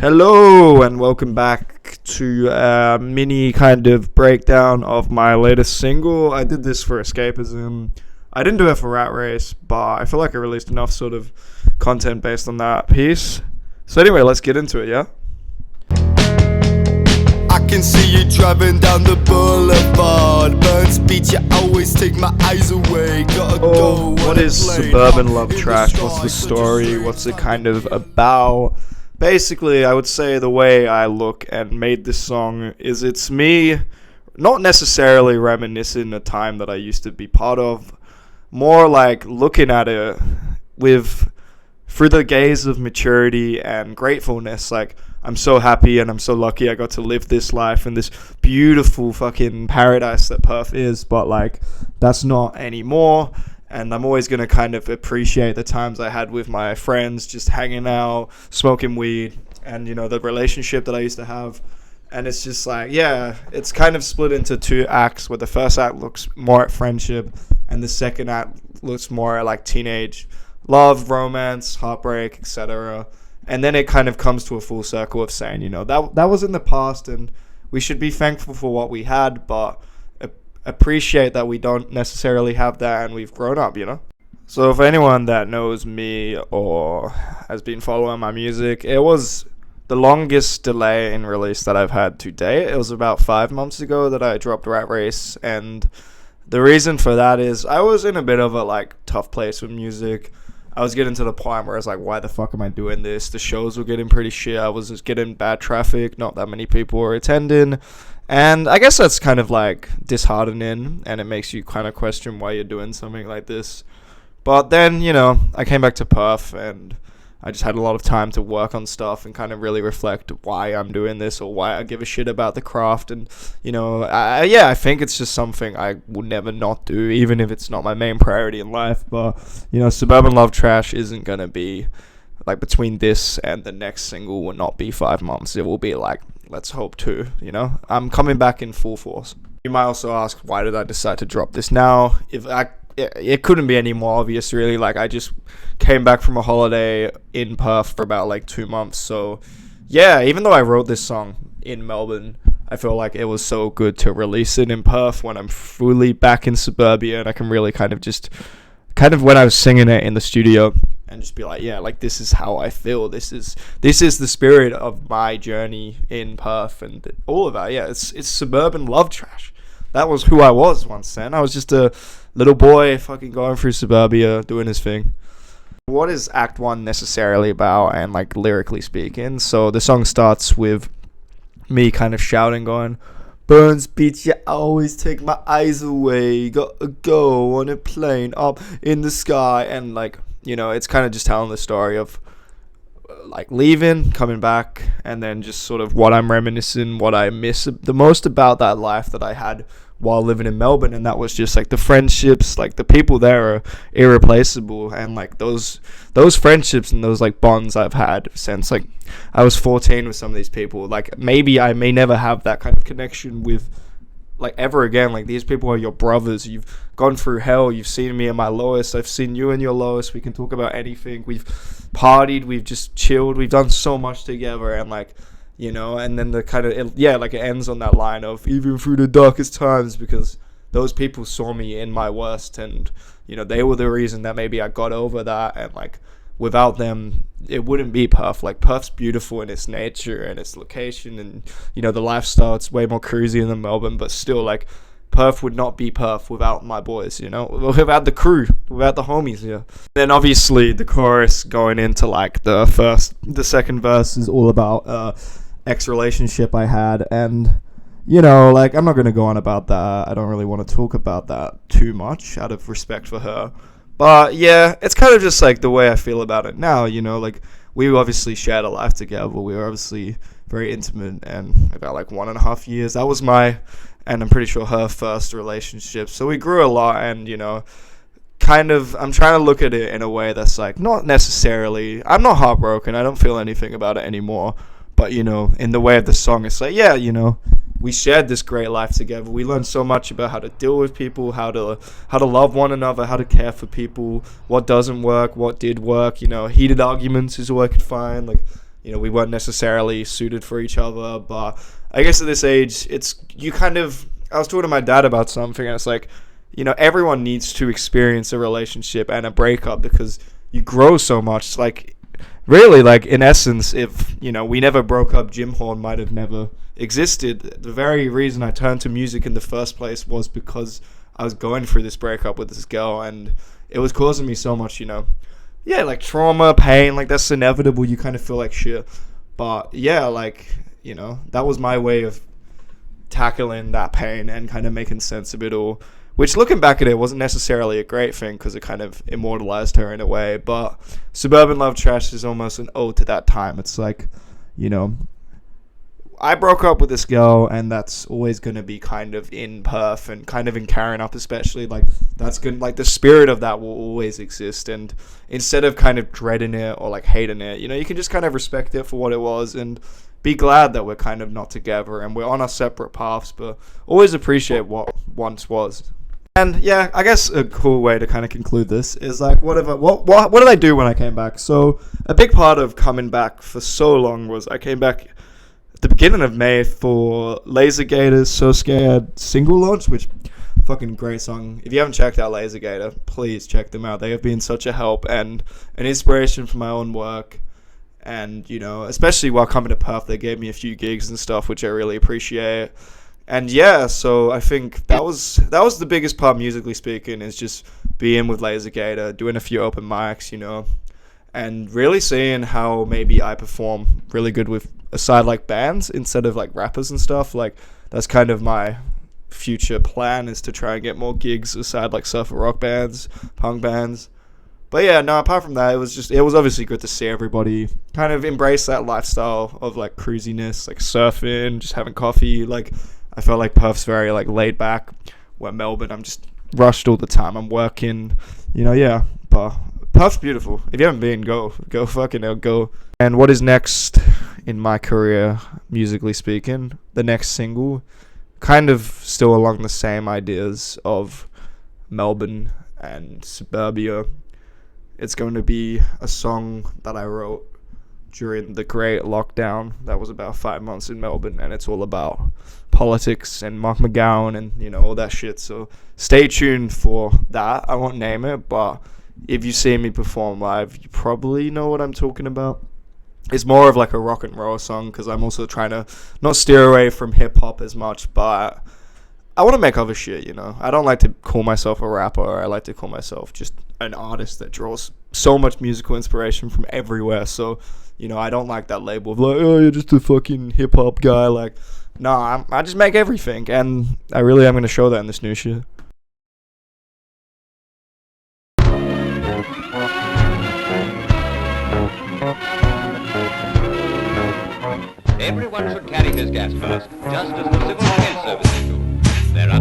Hello and welcome back to a mini kind of breakdown of my latest single. I did this for escapism. I didn't do it for Rat Race, but I feel like I released enough sort of content based on that piece. So anyway, let's get into it, yeah? I can see you driving down the boulevard. Burns Beach, you always take my eyes away. Gotta go. What is Suburban Love Trash? What's the story? What's it kind of about? Basically, I would say the way I look and made this song is it's me not necessarily reminiscing a time that I used to be part of, more like looking at it through the gaze of maturity and gratefulness. Like, I'm so happy and I'm so lucky I got to live this life in this beautiful fucking paradise that Perth is, but like, that's not anymore. And I'm always going to kind of appreciate the times I had with my friends, just hanging out, smoking weed, and, the relationship that I used to have. And it's just like, yeah, it's kind of split into two acts, where the first act looks more at friendship, and the second act looks more at like teenage love, romance, heartbreak, etc. And then it kind of comes to a full circle of saying, that was in the past, and we should be thankful for what we had, but appreciate that we don't necessarily have that and we've grown up, So for anyone that knows me or has been following my music, it was the longest delay in release that I've had to date. It was about 5 months ago that I dropped Rat Race, and the reason for that is I was in a bit of a tough place with music. I was getting to the point where I was like, why the fuck am I doing this? The shows were getting pretty shit. I was just getting bad traffic. Not that many people were attending. And I guess that's kind of disheartening, and it makes you kind of question why you're doing something like this. But then, I came back to Perth and I just had a lot of time to work on stuff and kind of really reflect why I'm doing this or why I give a shit about the craft. And, I think it's just something I will never not do, even if it's not my main priority in life. But, Suburban Love Trash isn't going to be, between this and the next single will not be 5 months. It will be let's hope 2, I'm coming back in full force. You might also ask, why did I decide to drop this now? It couldn't be any more obvious, really. I just came back from a holiday in Perth for about 2 months. So yeah, even though I wrote this song in Melbourne, I feel like it was so good to release it in Perth when I'm fully back in suburbia, and I can really kind of when I was singing it in the studio and just be this is how I feel. This is the spirit of my journey in Perth and all of that. Yeah, it's Suburban Love Trash. That was who I was once then. I was just a little boy fucking going through suburbia, doing his thing. What is Act 1 necessarily about, and lyrically speaking? So the song starts with me kind of shouting, going, Burns Beach, you always take my eyes away. Gotta go on a plane up in the sky. And it's kind of just telling the story of leaving, coming back, and then just sort of what I'm reminiscing, what I miss the most about that life that I had while living in Melbourne. And that was just the friendships, the people there are irreplaceable, and those friendships and those bonds I've had since I was 14 with some of these people. Maybe I may never have that kind of connection with ever again. These people are your brothers. You've gone through hell. You've seen me at my lowest. I've seen you in your lowest. We can talk about anything. We've partied. We've just chilled. We've done so much together. And and then the kind of it ends on that line of even through the darkest times, because those people saw me in my worst, and they were the reason that maybe I got over that. And without them, it wouldn't be Perth. Perth's beautiful in its nature and its location, and the lifestyle. It's way more cruisy than Melbourne, but still Perth would not be Perth without my boys, without the crew, without the homies. Yeah. Then obviously the chorus going into the second verse is all about ex-relationship I had, and I'm not gonna go on about that. I don't really want to talk about that too much out of respect for her. But yeah, it's kind of just the way I feel about it now. We obviously shared a life together. We were obviously very intimate, and about 1.5 years. That was and I'm pretty sure her first relationship. So we grew a lot, and I'm trying to look at it in a way that's not necessarily, I'm not heartbroken. I don't feel anything about it anymore. But in the way of the song, it's we shared this great life together. We learned so much about how to deal with people, how to love one another, how to care for people, what doesn't work, what did work. Heated arguments is all I could find. we weren't necessarily suited for each other. But I guess at this age, I was talking to my dad about something, and it's like, everyone needs to experience a relationship and a breakup because you grow so much. Like, really, like, in essence, if, we never broke up, Jim Horn might have never existed. The very reason I turned to music in the first place was because I was going through this breakup with this girl, and it was causing me so much, like, trauma, pain. Like, that's inevitable. You kind of feel like shit. But, yeah, like, that was my way of tackling that pain and kind of making sense of it all. Which, looking back at it, wasn't necessarily a great thing because it kind of immortalized her in a way. But Suburban Love Trash is almost an ode to that time. It's like, I broke up with this girl, and that's always going to be kind of in Perth and kind of in Carrying Up especially. Like, that's good. Like, the spirit of that will always exist. And instead of kind of dreading it or, like, hating it, you can just kind of respect it for what it was and be glad that we're kind of not together and we're on our separate paths, but always appreciate what once was. And yeah, I guess a cool way to kind of conclude this is like, what did I do when I came back? So a big part of coming back for so long was I came back at the beginning of May for Laser Gator's So Scared single launch, which fucking great song. If you haven't checked out Laser Gator, please check them out. They have been such a help and an inspiration for my own work. And, especially while coming to Perth, they gave me a few gigs and stuff, which I really appreciate. And yeah, so I think that was the biggest part, musically speaking, is just being with Laser Gator, doing a few open mics, and really seeing how maybe I perform really good with a side like bands instead of like rappers and stuff. Like, that's kind of my future plan, is to try and get more gigs aside like surfer rock bands, punk bands. But yeah, no, apart from that, it was obviously good to see everybody kind of embrace that lifestyle of like cruisiness, like surfing, just having coffee. Like, I felt like Perth's very like laid back, where Melbourne, I'm just rushed all the time. I'm working, yeah. But Perth's beautiful. If you haven't been, go fucking hell, go. And what is next in my career, musically speaking? The next single, kind of still along the same ideas of Melbourne and suburbia. It's going to be a song that I wrote during the great lockdown that was about 5 months in Melbourne, and it's all about politics and Mark McGowan and, all that shit. So stay tuned for that. I won't name it, but if you see me perform live, you probably know what I'm talking about. It's more of like a rock and roll song because I'm also trying to not steer away from hip-hop as much, but I want to make other shit, I don't like to call myself a rapper. I like to call myself just an artist that draws so much musical inspiration from everywhere. So, I don't like that label of like, oh, you're just a fucking hip-hop guy. Like, nah, I just make everything, and I really am going to show that in this new shit. Everyone should carry his gas mask, just as the civil defense services do. There are